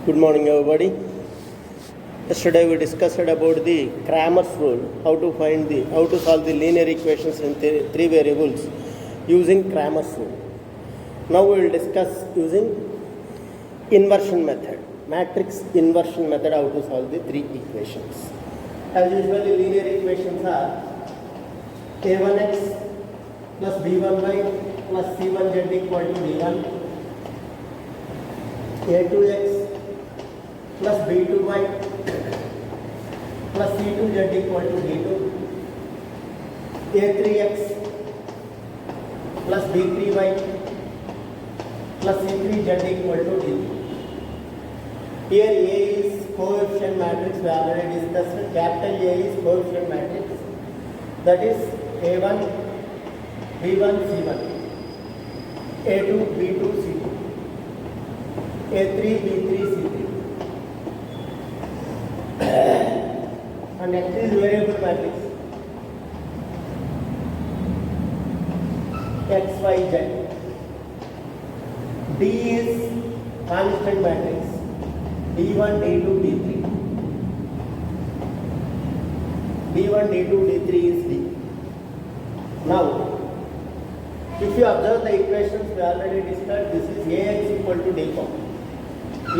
Good morning, everybody. Yesterday we discussed about the Cramer's rule, how to solve the linear equations in three variables using Cramer's rule. Now we will discuss using inversion method, matrix inversion method, how to solve the three equations. As usually, linear equations are a1x plus b1y plus c1z equal to d1, a2x plus b2y plus c2z equal to d2, a3x plus b3y plus c3z equal to d3. Here A is coefficient matrix, we already discussed. Capital A is coefficient matrix, that is A1, B1, C1, A2, B2, C2, A3, B3, C3. And X is variable matrix, X, Y, Z. D is constant matrix, D1, D2, D3. D1, D2, D3 is D. Now, if you observe the equations we already discussed, this is Ax equal to D form.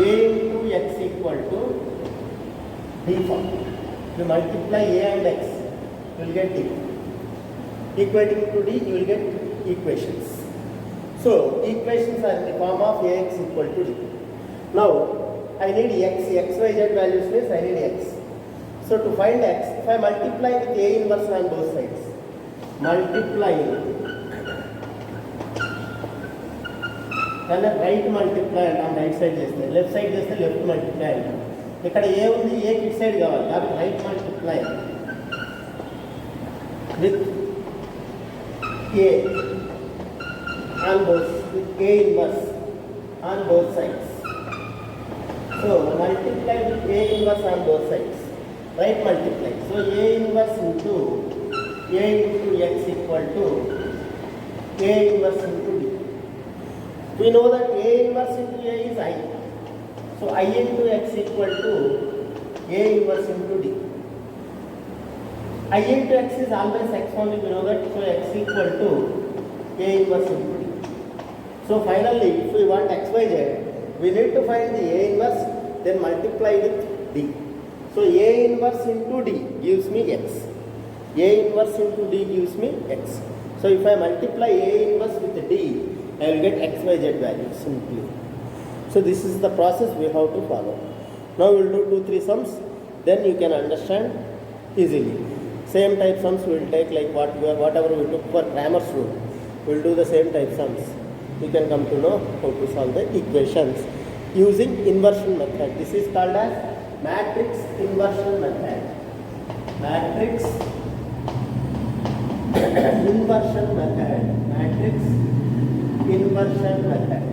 A into X equal to D form. If you multiply A and X, you will get D. Equating to D, you will get equations. So, equations are in the form of Ax equal to D. Now, I need X, X, Y, Z values means I need X. So, to find X, if I multiply with A inverse on both sides, కానీ right multiply అంటాం, right side చేస్తే, left side చేస్తే left multiply అంటాం. ఇక్కడ ఏ ఉంది, ఏ kit side కావాలి కాబట్టి right multiply with A on both, with a inverse on both sides. So multiply with a inverse on both sides, right multiply. So A inverse into A into X equal to A inverse into D. We know that A inverse into A is I. So I into X equal to A inverse into D. I into X is always X only, we know that. So X equal to A inverse into D. So finally, if we want X, Y, Z, we need to find the A inverse, then multiply with D. So A inverse into D gives me X. A inverse into D gives me X. So if I multiply A inverse with D, I will get X, Y, Z values simply. So this is the process we have to follow. Now we will do 2-3 sums, then you can understand easily. Same type sums we will take, like whatever we took for Cramer's rule. We will do the same type sums. You can come to know how to solve the equations using inversion method. This is called as matrix inversion method. Matrix inversion method. Matrix inversion method.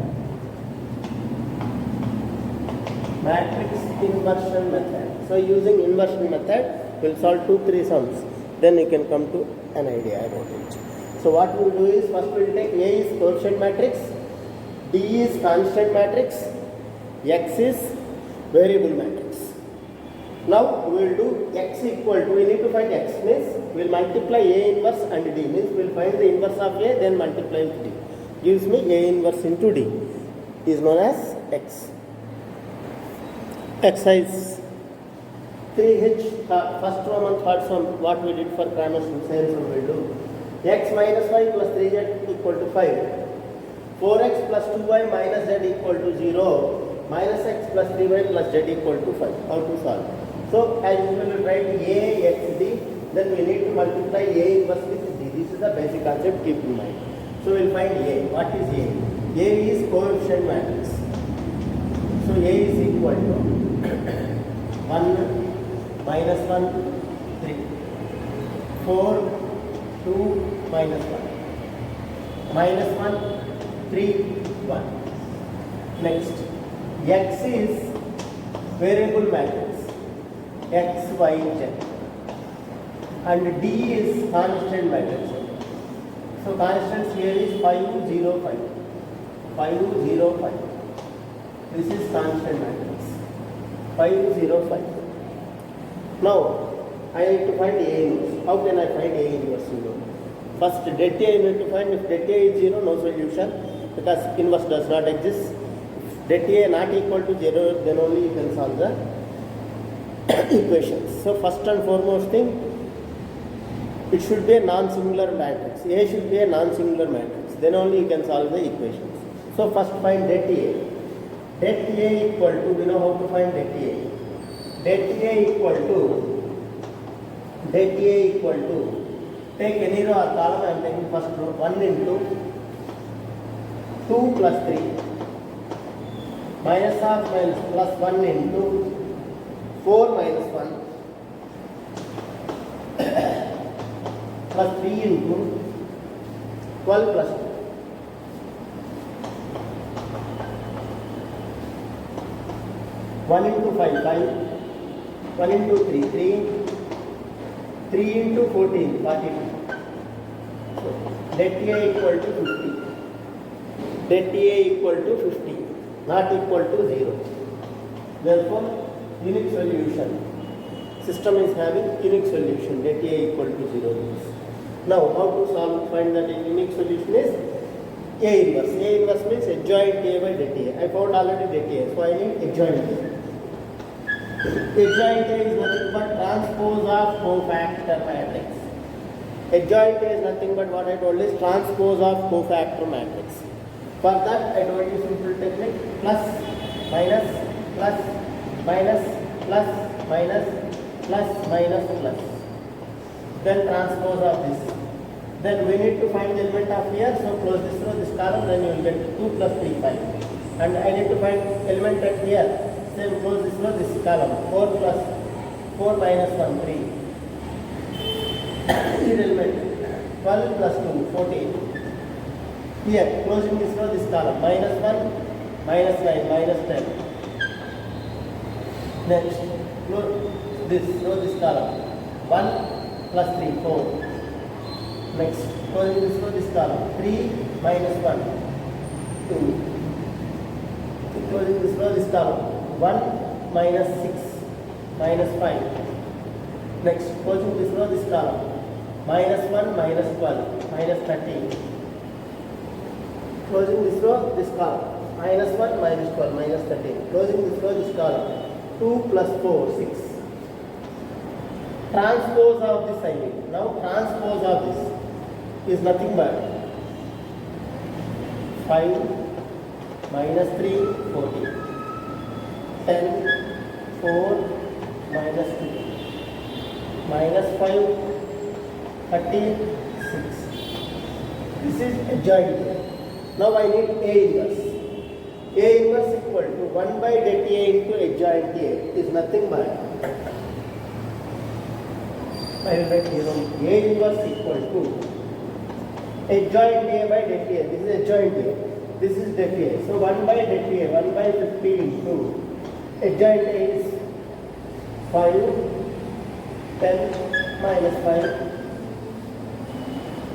Matrix inversion method. So using inversion method, we'll solve 2-3 sums. Then you can come to an idea about it. So what we'll do is, first we'll take A is coefficient matrix, D is constant matrix, X is variable matrix. Now we will do X equal to, we need to find X means we will multiply A inverse and D, means we will find the inverse of A then multiply with D. Gives me A inverse into D is known as X. Exercise 3H, first one and third sum, what we did for Cramer's rule, same sum we will do. X minus y plus 3z equal to 5. 4x plus 2y minus z equal to 0. Minus x plus 3y plus z equal to 5. How to solve? So as usual, we write A, X, D, then we need to multiply A inverse with D. This is the basic concept, keep in mind. So we will find A. What is A? A is coefficient matrix. So A is equal to 1, minus 1, 3. 4, 2, minus 1. Minus 1, 3, 1. Next, X is variable matrix, X, Y, Z, and D is constant matrix. So constants here is 5, 0, 5. 5, 0, 5. This is constant matrix. 5, 0, 5. Now, I need to find A inverse. How can I find A inverse? First, det A I need to find. If det A is 0, no solution because inverse does not exist. If det A not equal to 0, then only you can solve the equations. So, first and foremost thing, it should be a non-singular matrix. A should be a non-singular matrix. Then only you can solve the equations. So, first find det A. Det A equal to, we know how to find det A. Det A equal to, take any row or column, I am taking first row, 1 into 2 plus 3, minus of minus plus 1 into 4 minus 1, plus 3 into 12 plus 2. 1 into 5, 5, 1 into 3, 3, 3 into 14, 42. So, det A equal to 50. Det A equal to 50, not equal to 0. Therefore, unique solution. System is having unique solution, det A equal to 0. Now, how to solve, find that unique solution is A inverse. A inverse means adjoint A by det A. I found already det A, so I need adjoint A. Adjoint A is nothing but transpose of cofactor matrix. Adjoint A is nothing but what I told is transpose of cofactor matrix. For that I told you simple technique, plus, minus, plus, minus, plus, minus, plus, minus, plus. Then transpose of this. Then we need to find the element of here, so close this row, this column, then you will get 2 plus 3, 5. And I need to find element at here. Same close this row, this column, 4 plus 4 minus 1, 3. This element, 12 plus 2, 14. Here, closing this row, this column, minus 1, minus 9, minus 10. Next, close this row, this column, 1 plus 3, 4. Next, closing this row, this column, 3 minus 1, 2. Closing this row, this column, 1 minus 6 minus 5. Next, closing this row, this column, minus 1 minus 12 minus 13. Closing this row, this column, minus 1 minus 12 minus 13. Closing this row, this column, 2 plus 4, 6. Transpose of this I need. Now transpose of this is nothing but 5 minus 3, 14. 10, 4, minus 2, minus 5, 36. This is adjoint. Now I need A inverse. A inverse equal to 1 by det A into adjoint A is nothing but, I will write here on A inverse equal to adjoint A by det A. This is adjoint A. This is det A. So 1 by det A, 1 by 50 into adjoint A is 5, 10, minus 5,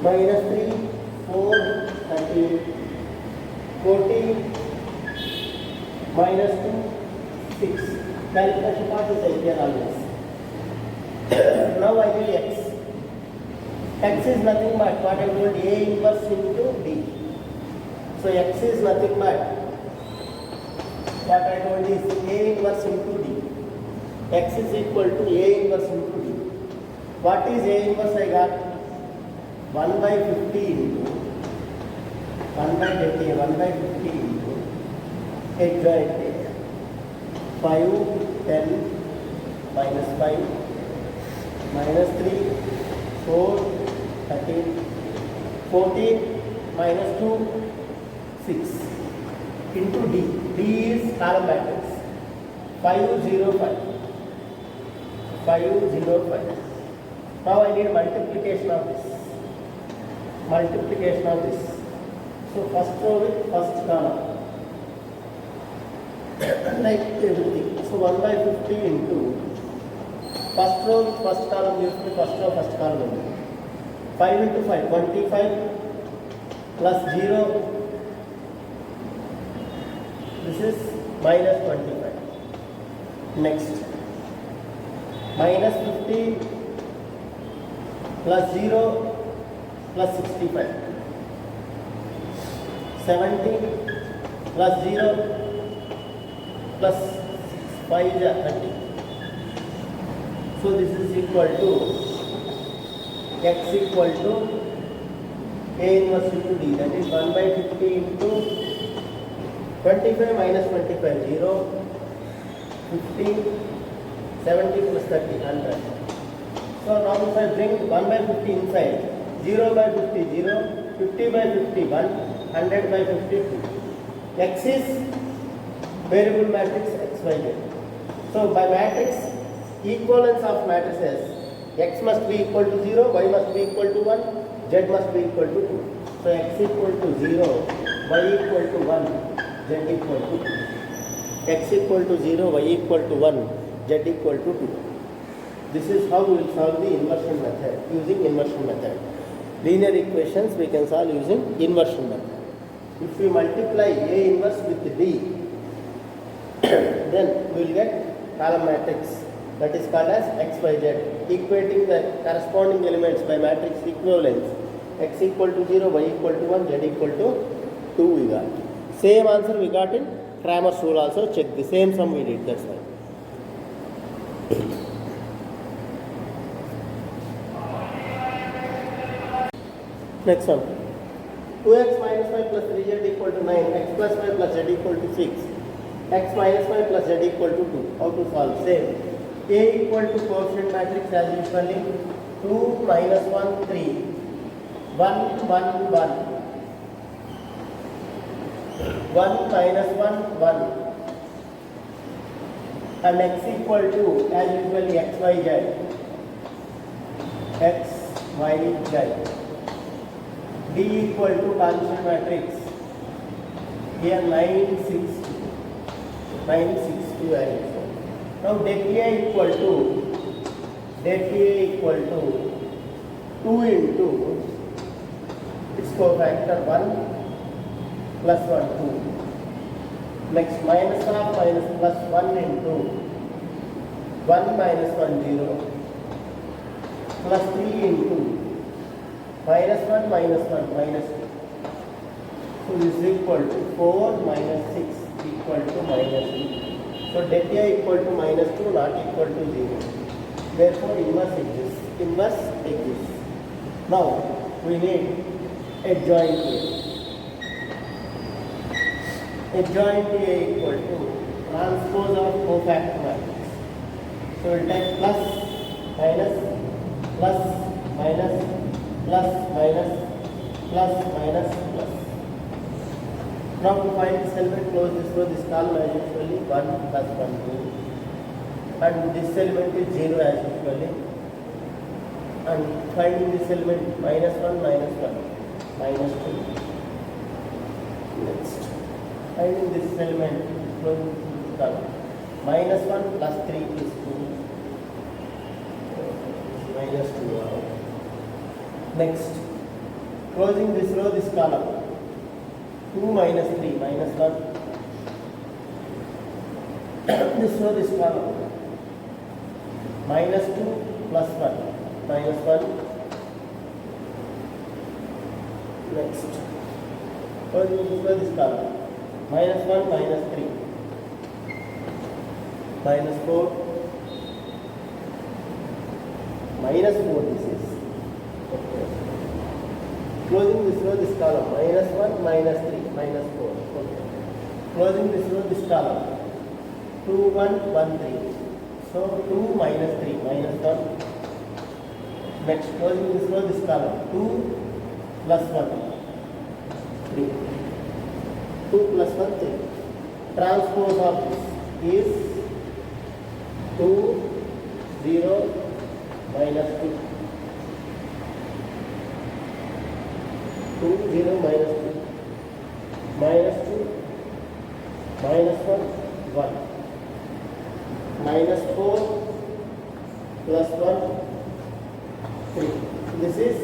minus 3, 4, 13, 14, minus 2, 6. Calculation part is here always. Now I need X. X is nothing but what I told, A inverse into D. So X is nothing but what I told is A inverse into D. X is equal to A inverse into D. What is A inverse I got? 1 by 50 into 1 by det A, 1 by 50 into adjoint A. 5, 10, minus 5, minus 3, 4, 13, 14, minus 2, 6 into D. D is column matrix. 5, 0, 5. 5, 0, 5. Now I need multiplication of this. Multiplication of this. So first row with first column. Like everything. So 1 by 50 into first row with first column gives me first row, first column only. 5 into 5, 25 plus 0. This is minus 25. Next, minus 50 plus 0 plus 65. 70 plus 0 plus 5 is 30. So this is equal to x equal to a inverse into d, that is 1 by 50 into 25 minus 25, 0, 50, 70 plus 30, 100. So now if I bring 1 by 50 inside, 0 by 50, 0, 50 by 50, 1, 100 by 50, 2. X is variable matrix x, y, z. So by matrix, equivalence of matrices, x must be equal to 0, y must be equal to 1, z must be equal to 2. So x equal to 0, y equal to 1, z equal to 2. X equal to 0, y equal to 1, z equal to 2. This is how we will solve the inversion method, using inversion method. Linear equations we can solve using inversion method. If we multiply A inverse with D, then we will get column matrix, that is called as x, y, z, equating the corresponding elements by matrix equivalence. X equal to 0, y equal to 1, z equal to 2 we got. Same answer we got in Cramer's rule also. Check the same sum we did, that's why. Next one. 2x minus 5 plus 3z equal to 9, x plus 5 plus z equal to 6, x minus 5 plus z equal to 2. How to solve? Same. A equal to coefficient matrix as usually 2 minus 1 3, 1 1 1, 1 minus 1 1, and x equal to as usually x y z, x y z. D equal to constant matrix. Here 9 6 2 and so. Now det A equal to 2 into its cofactor 1 plus 1 2. Next minus half minus plus 1 into 1 minus 1 0 plus 3 into minus 1 minus 1 minus 2. So this is equal to 4 minus 6 equal to minus 2. So det A equal to minus 2 not equal to 0. Therefore inverse exists. Inverse exists. Now we need adjoint A. Adjoint A equal to transpose of cofactor matrix. So we will take plus minus plus minus plus minus plus minus plus. Now to find this element, close this row, this column as usually 1 plus 1 2, and this element is 0 as usually, and finding this element minus 1 minus 1 minus 2. Next, finding this element, closing this column, minus 1 plus 3 is 2, minus 2 out. Next, closing this row, this column, 2 minus 3 minus 1, this row, this column, minus 2 plus 1 minus 1. Next, closing this row, this column, minus 1 minus 3 minus 4 minus 4 this is. Okay. Closing this row, this column, minus 1 minus 3 minus 4. Okay. Closing this row, this column, 2 1 1 3. So 2 minus 3 minus 1. Next, closing this row, this column, 2 plus 1 3. 2 plus 1 3. Transpose of this is 2 0 minus 2. 2 0 minus 2 minus 2 minus 1 1 minus 4 plus 1 3. This is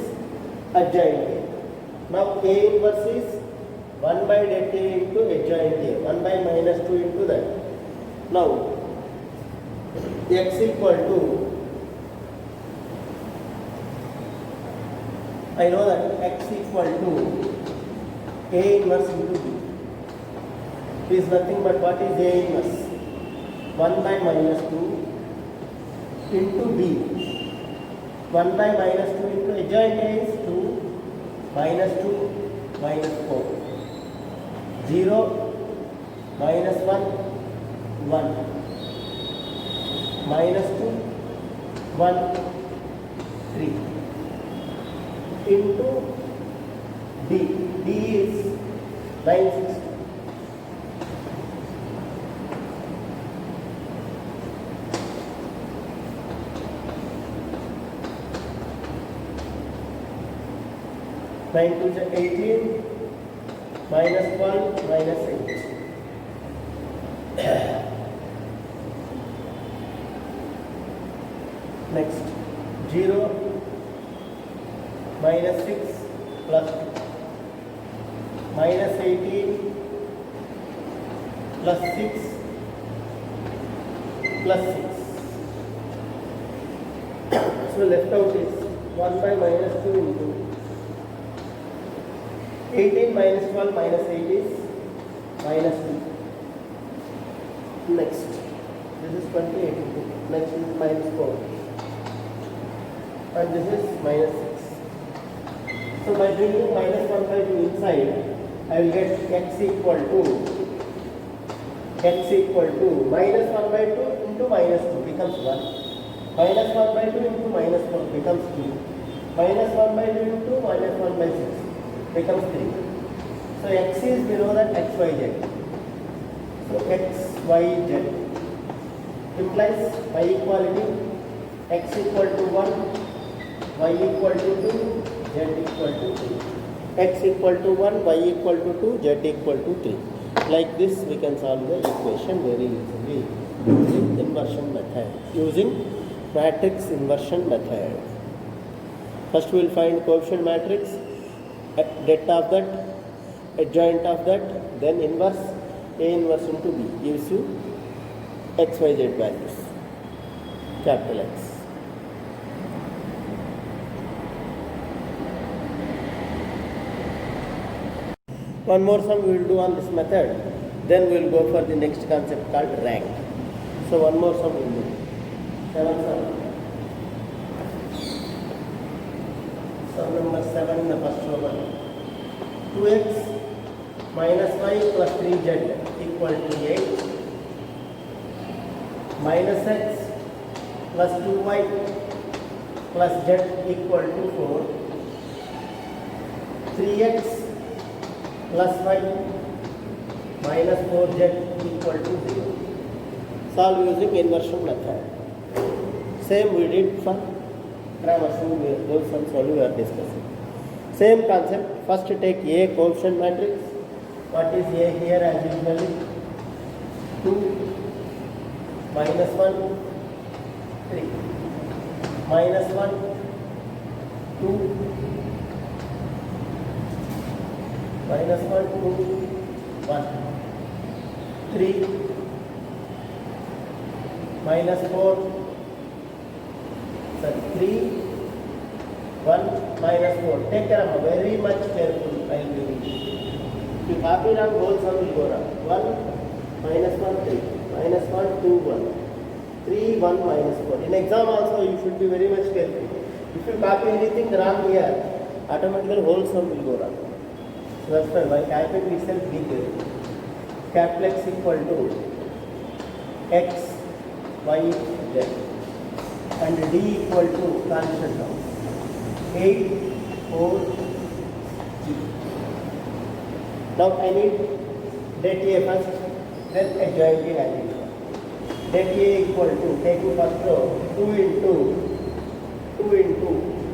adjoint A. Now A inverse is 1 by det A into adjoint A, 1 by minus 2 into that. Now, x equal to, I know that x equal to A inverse into B. It is nothing but what is A inverse? 1 by minus 2 into B. 1 by minus 2 into adjoint A is 2, minus 2, minus 4. 0, minus 1, 1. Minus 2, 1, 3. Into D. D is 960. Nine to 18, minus 12, minus 8. Next, 0, minus 6, plus 2. Minus 18, plus 6, plus 6. So left out is 1 by minus 2 into 18 minus 12 minus 8 is minus 2. Next, this is 28 into, next is minus 4. And this is minus 6. So by bringing minus 1 by 2 inside, I will get x equal to minus 1 by 2 into minus 2 becomes 1. Minus 1 by 2 into minus 4 becomes 2. Minus 1 by 2 into minus 1 by 6 becomes 3. So x is below that x, y, z. So x, y, z implies y equality, x equal to 1, y equal to 2, z equal to 3. X equal to 1, y equal to 2, z equal to 3. Like this we can solve the equation very easily using inversion method, using matrix inversion method. First we will find coefficient matrix, det of that, adjoint of that, then inverse, A inverse into B gives you x, y, z values, capital X. One more sum we will do on this method, then we will go for the next concept called rank. So one more sum we will do. 7 sum. Sum number 7 in the first Roman. 2x minus y plus 3z equal to 8. Minus x plus 2y plus z equal to 4. 3x plus y minus 4z equal to 0. Solve using inversion method. Same we did for Kramer's, those sums only we are discussing. Same concept. First take A coefficient matrix. What is A here as usually? 2, minus 1, 3. Minus 1, 2, minus 1, 2, 1. 3, minus 4, 3, 1, minus 4. Take care of very much careful. I will give you. If you copy down, whole sum will go wrong. 1, minus 1, 3. Minus 1, 2, 1. 3, 1, minus 4. In exam also, you should be very much careful. If you copy anything wrong here, automatically whole sum will go wrong. So that's why by capital itself, be careful. Capital X equal to x, y, z. And d equal to constant term 8, 4, g. Now I need det A first, then adjoint A I need. Det A equal to, taking first row, 2 into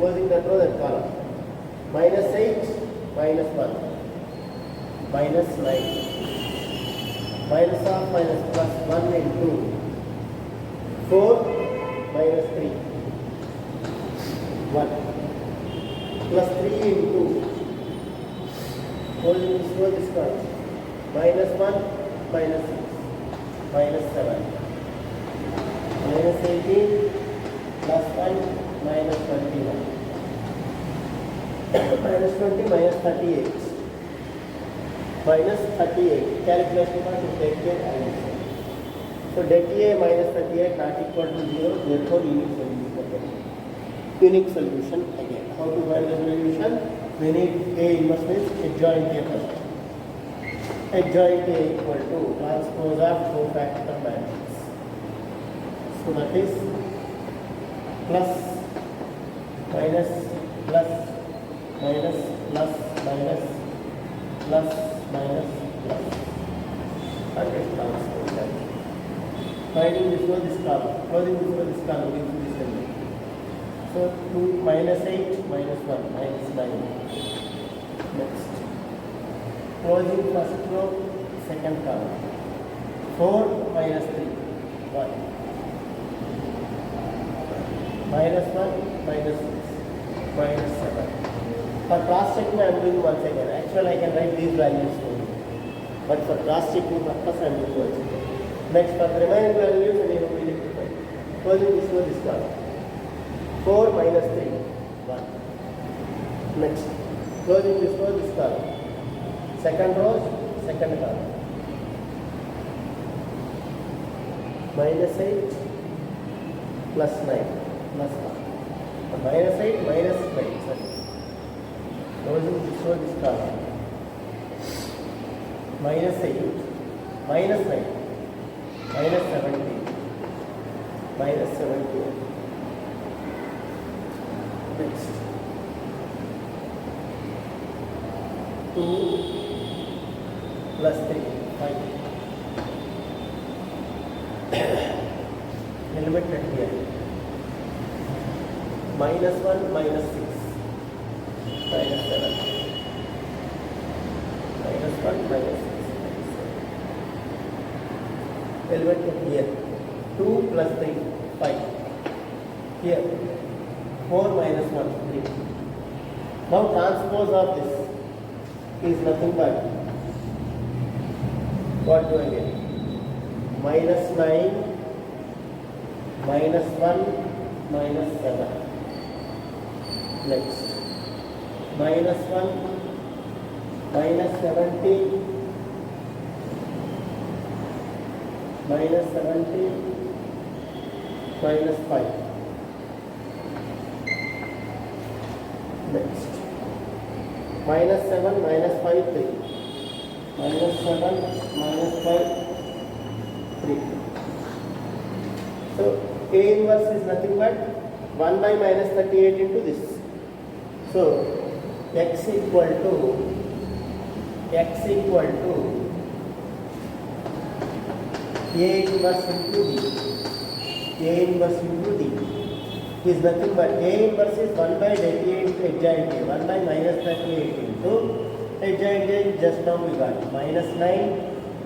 closing that row, that column. Minus 8, minus 1, minus 9. Minus of minus plus 1 into 4, minus 3, 1, plus 3 into Closing this row, this comes minus 1, minus 6, minus 7, minus 18, plus 1, minus 21, minus 20, minus 38, minus 38. Calculation part to take care and answer. So det A minus 38 not equal to 0, therefore unique solution again. Unique solution again. How to find the solution? We need A inverse means adjoint A first. Adjoint A equal to transpose of cofactor matrix. So that is plus, minus, plus, minus, plus, minus, plus, minus, plus. And it transpose that. Finding this one, this column. Closing this one, this column gives you this value. So 2 minus 8 minus 1 minus 9. Next. Closing first row, second column. 4 minus 3 1. Minus 1 minus 6 minus 7. For cross checking I am doing once again. Actually I can write these values only. But for cross checking purpose I am doing once again. Next, for the remaining values, I will rectify. Closing this row, this column. 4 minus 3, 1. Next, closing this row, this column. Second row, second column. Minus 8, plus 9, plus 1. Minus 8, minus 9, sorry. Closing this row, this column. Minus 8, minus 9. Minus 17, minus 17. Next, 2 plus 3, 5. Element at here. Minus 1, minus 6, minus 7. Minus 1, minus 6. Element here 2 plus 3 5 here 4 minus 1 3. Now transpose of this is nothing but what do I get? Minus 9 minus 1 minus 7. Next minus 1 minus 17 minus 17 minus 5. Next minus 7 minus 5 3 minus 7 minus 5 3. So A inverse is nothing but 1 by minus 38 into this. So x equal to A inverse into D. A inverse into D is nothing but A inverse is 1 by 38 into adjoint A. 1 by minus 38 into adjoint A. Just now we got minus 9,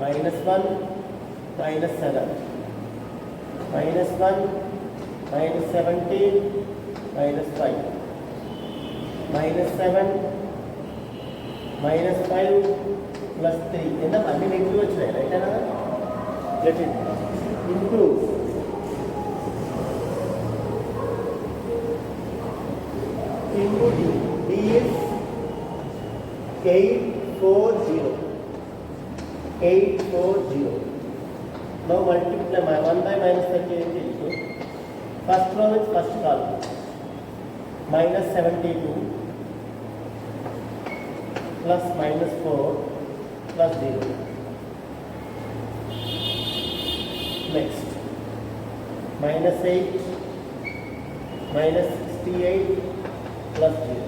minus 1, minus 7, minus 1, minus 17, minus 5, minus 7, minus 5, plus 3. Enough, I mean, include right? Let it improve. Into D. D is 840. 840. Now multiply my 1 by minus 38 into first row with first column. Minus 72 plus minus 4 plus 0. Next, minus 8, minus 68 plus 0,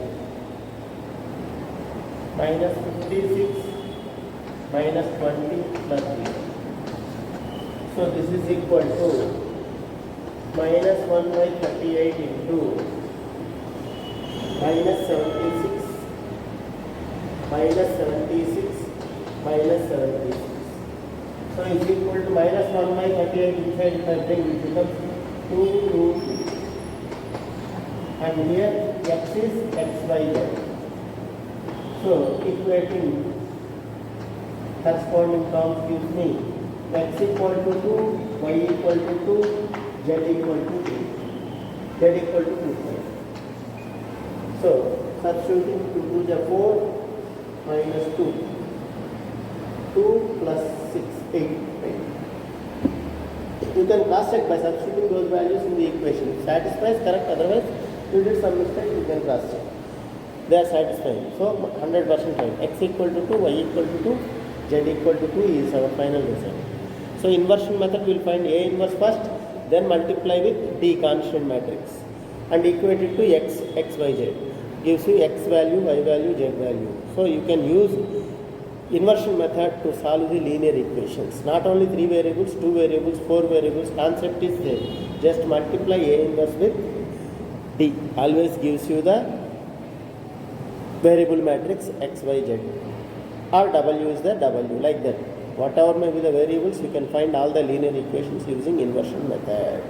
minus 56, minus 20 plus 0. So this is equal to minus 1 by 38 into minus 76, minus 76, minus 76. So is equal to minus 1 by 38 inside if I bring it becomes 2 root 3. And here x is x by z. So equating corresponding terms gives me x equal to 2, y equal to 2, z equal to 2, z equal to 2. So substituting 2 to the 4 minus 2, 2 plus 6, 8. Right? You can cross check by substituting those values in the equation. If satisfies, correct, otherwise you did some mistake, you can cross check. They are satisfying. So 100% right. X equal to 2, y equal to 2, z equal to 2 is our final result. So inversion method will find A inverse first, then multiply with D constant matrix and equate it to x, y, z. Gives you x value, y value, z value. So you can use inversion method to solve the linear equations. Not only 3 variables, 2 variables, 4 variables, concept is there. Just multiply A inverse with D. Always gives you the variable matrix x, y, z. Or W is the W, like that. Whatever may be the variables, you can find all the linear equations using inversion method.